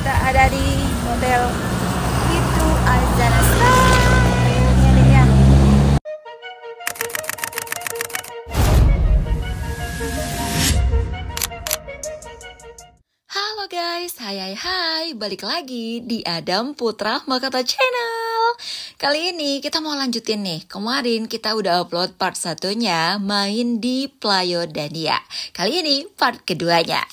kita ada di hotel itu Azana Sky ya. Halo guys, hai, balik lagi di Adam Putra Makata Channel. Kali ini kita mau lanjutin nih, kemarin kita udah upload part satunya main di Playo Dania. Kali ini part keduanya.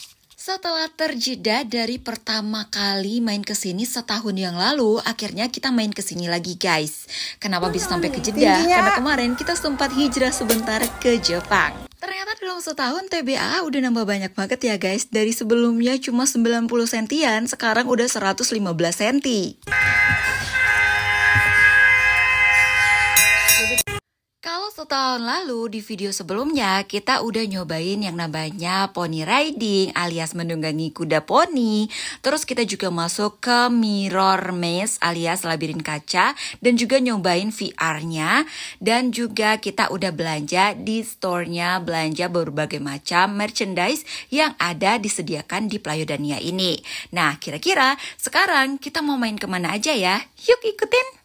Setelah terjeda dari pertama kali main kesini setahun yang lalu, akhirnya kita main kesini lagi guys. Kenapa bisa sampai ke Jeddah? Karena kemarin kita sempat hijrah sebentar ke Jepang. Ternyata dalam setahun TBA udah nambah banyak banget ya guys. Dari sebelumnya cuma 90 sentian, sekarang udah 115 senti. Kalau setahun lalu di video sebelumnya kita udah nyobain yang namanya pony riding alias menunggangi kuda poni. Terus kita juga masuk ke mirror maze alias labirin kaca dan juga nyobain VR-nya. Dan juga kita udah belanja di store-nya, belanja berbagai macam merchandise yang ada disediakan di Playo Dania ini. Nah kira-kira sekarang kita mau main kemana aja ya? Yuk ikutin!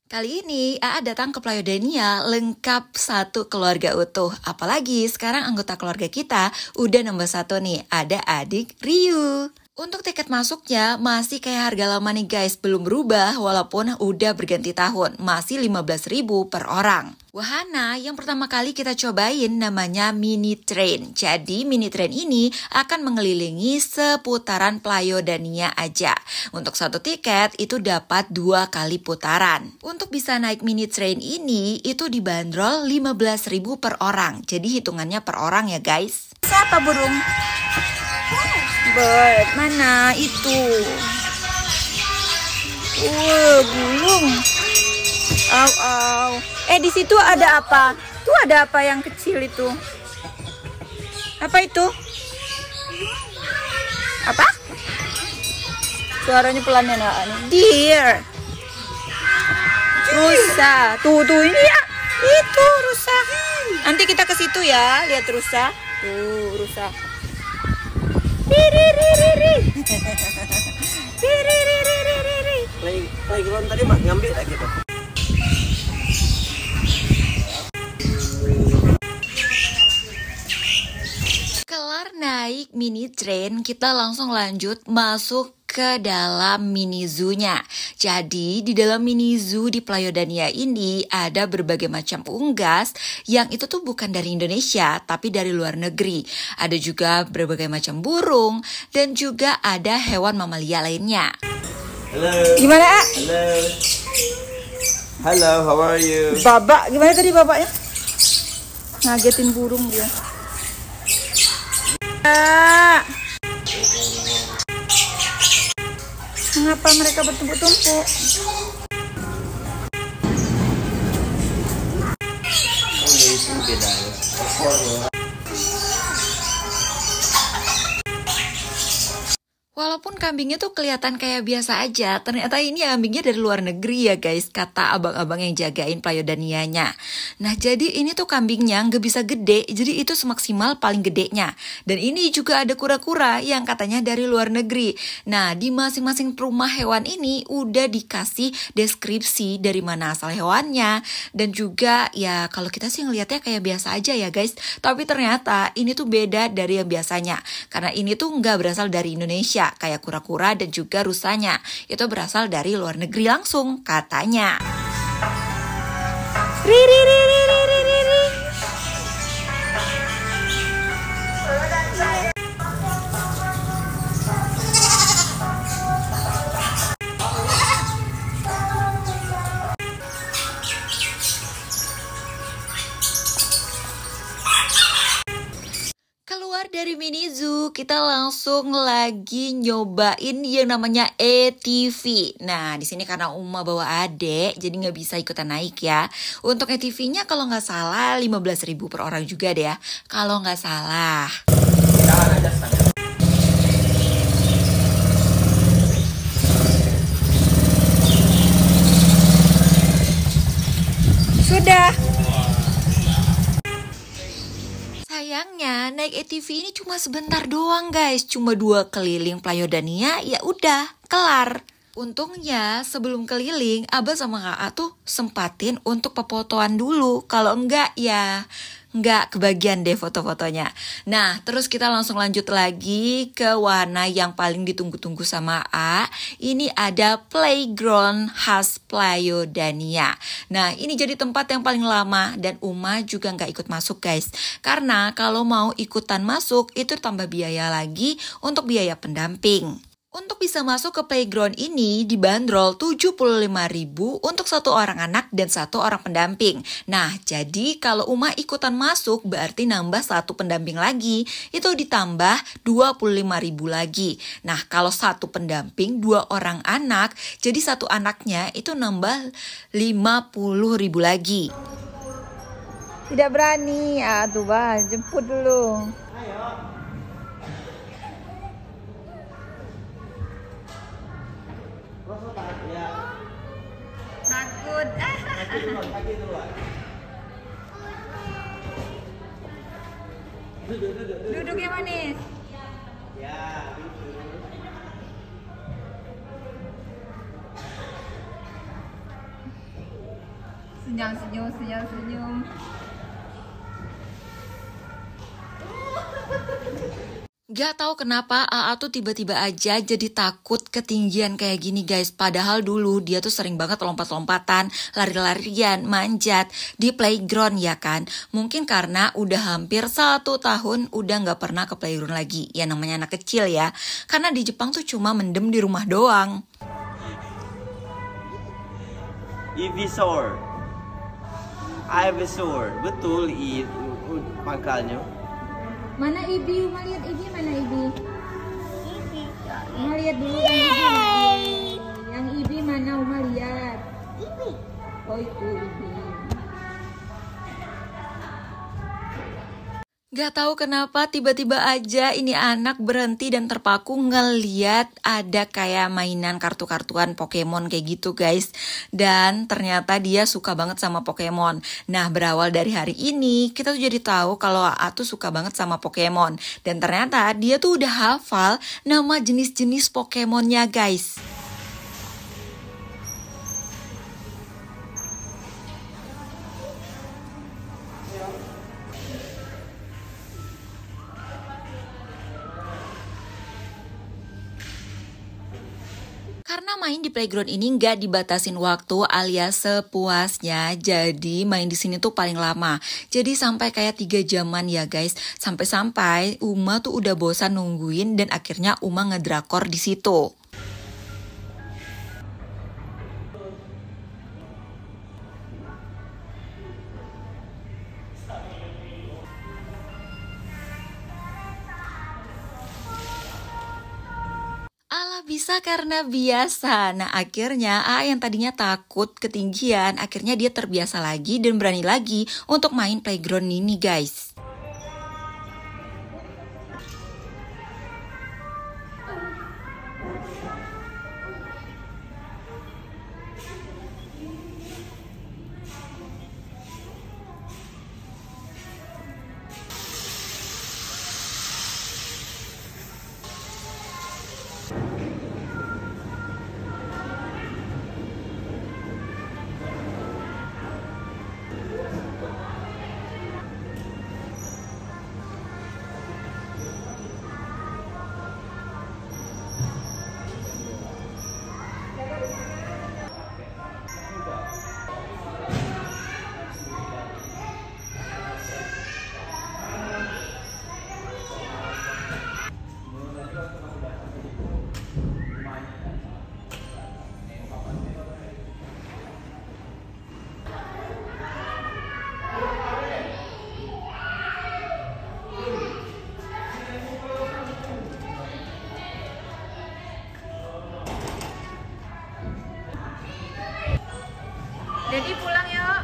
Kali ini AA datang ke Playo Dania lengkap satu keluarga utuh. Apalagi sekarang anggota keluarga kita udah nambah satu nih, ada adik Ryu. Untuk tiket masuknya masih kayak harga lama nih guys, belum berubah walaupun udah berganti tahun, masih 15.000 per orang. Wahana yang pertama kali kita cobain namanya mini train. Jadi mini train ini akan mengelilingi seputaran Playo Dania aja. Untuk satu tiket itu dapat 2 kali putaran. Untuk bisa naik mini train ini itu dibanderol 15.000 per orang. Jadi hitungannya per orang ya guys. Siapa burung? Bird, mana itu? Burung. Au. Di situ ada apa? Tuh ada apa yang kecil itu? Apa itu? Apa? Suaranya pelan ya nak? Deer. Rusa. Tuh ini ya. Itu rusa. Nanti kita ke situ ya, lihat rusa. Tuh rusa. Playground tadi mah ngambil lah gitu. Kelar naik mini train, kita langsung lanjut masuk ke dalam mini zoo-nya. Jadi di dalam mini zoo di Playo Dania ini ada berbagai macam unggas yang itu tuh bukan dari Indonesia tapi dari luar negeri. Ada juga berbagai macam burung dan juga ada hewan mamalia lainnya. Halo. Gimana? Halo. Halo, how are you? Babak, gimana tadi babaknya? Ngagetin burung dia. Mengapa mereka bertumpuk-tumpuk? Itu beda ya. Walaupun kambingnya tuh kelihatan kayak biasa aja, ternyata ini kambingnya dari luar negeri ya guys, kata abang-abang yang jagain Playo Danianya. Nah jadi ini tuh kambingnya nggak bisa gede, jadi itu semaksimal paling gedenya. Dan ini juga ada kura-kura yang katanya dari luar negeri. Nah di masing-masing rumah hewan ini udah dikasih deskripsi dari mana asal hewannya. Dan juga ya kalau kita sih ngelihatnya kayak biasa aja ya guys, tapi ternyata ini tuh beda dari yang biasanya. Karena ini tuh nggak berasal dari Indonesia. Kayak kura-kura dan juga rusanya itu berasal dari luar negeri langsung katanya. Dari mini zoo kita langsung lagi nyobain yang namanya ATV. Nah di sini karena Uma bawa adek jadi nggak bisa ikutan naik ya. Untuk ATV-nya kalau nggak salah 15.000 per orang juga deh ya. Kalau nggak salah. Sudah. Sayangnya naik ATV ini cuma sebentar doang guys, cuma 2 keliling Playo Dania ya udah kelar. Untungnya sebelum keliling, Abah sama Kakak tuh sempatin untuk pefotoan dulu. Kalau enggak ya nggak kebagian deh foto-fotonya. Nah, terus kita langsung lanjut lagi ke wahana yang paling ditunggu-tunggu sama A. Ini ada playground khas Playo Dania. Nah, ini jadi tempat yang paling lama dan Uma juga nggak ikut masuk guys. Karena kalau mau ikutan masuk itu tambah biaya lagi untuk biaya pendamping. Untuk bisa masuk ke playground ini dibanderol 75.000 untuk 1 orang anak dan 1 orang pendamping. Nah, jadi kalau Uma ikutan masuk berarti nambah 1 pendamping lagi. Itu ditambah 25.000 lagi. Nah, kalau 1 pendamping 2 orang anak, jadi 1 anaknya itu nambah 50.000 lagi. Tidak berani, aduh bah, jemput dulu. Takut. Duduk yang manis. Ya, Senyum, senyum. Gak tahu kenapa AA tuh tiba-tiba aja jadi takut ketinggian kayak gini guys. Padahal dulu dia tuh sering banget lompat-lompatan, lari-larian, manjat di playground ya kan. Mungkin karena udah hampir 1 tahun udah gak pernah ke playground lagi. Ya namanya anak kecil ya. Karena di Jepang tuh cuma mendem di rumah doang. Ivysaur. Ivysaur. Betul pangkalnya. Mana Ibi? Uma lihat Ibi, mana Ibi? Uma lihat dulu Ibi. Yang Ibi mana Uma lihat? Ibi. Oh itu Ibi. Gak tahu kenapa tiba-tiba aja ini anak berhenti dan terpaku ngeliat ada kayak mainan kartu-kartuan Pokemon kayak gitu guys. Dan ternyata dia suka banget sama Pokemon. Nah, berawal dari hari ini kita tuh jadi tahu kalau AA tuh suka banget sama Pokemon. Dan ternyata dia tuh udah hafal nama jenis-jenis Pokemonnya guys. Karena main di playground ini nggak dibatasin waktu alias sepuasnya, jadi main di sini tuh paling lama. Jadi sampai kayak 3 jaman ya guys. Sampai-sampai Uma tuh udah bosan nungguin dan akhirnya Uma ngedrakor di situ. Bisa karena biasa. Nah akhirnya A yang tadinya takut ketinggian, akhirnya dia terbiasa lagi dan berani lagi untuk main playground ini guys. Jadi pulang yuk.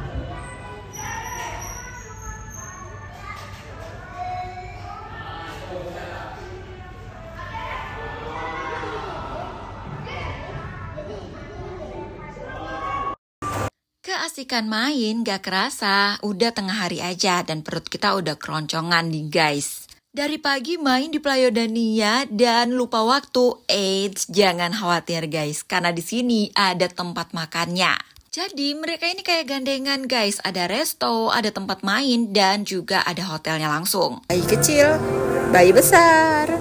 Keasikan main gak kerasa, udah tengah hari aja dan perut kita udah keroncongan nih guys. Dari pagi main di Playa Dania dan lupa waktu. Eits, jangan khawatir guys, karena di sini ada tempat makannya. Jadi mereka ini kayak gandengan guys, ada resto, ada tempat main, dan juga ada hotelnya langsung. Bayi kecil, bayi besar.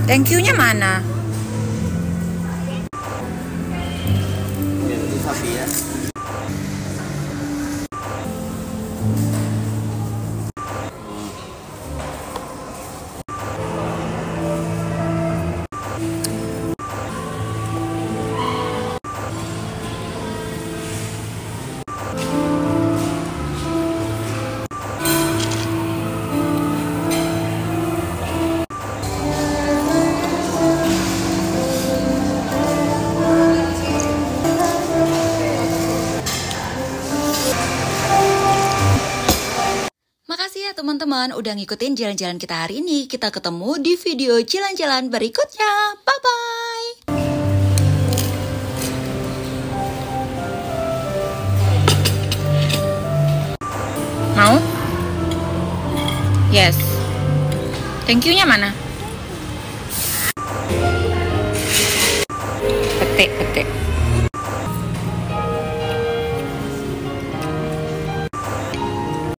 Thank you-nya mana? Itu sapi ya. Makasih ya teman-teman udah ngikutin jalan-jalan kita hari ini. Kita ketemu di video jalan-jalan berikutnya. Bye-bye. Mau? Yes. Thank you-nya mana? Petik.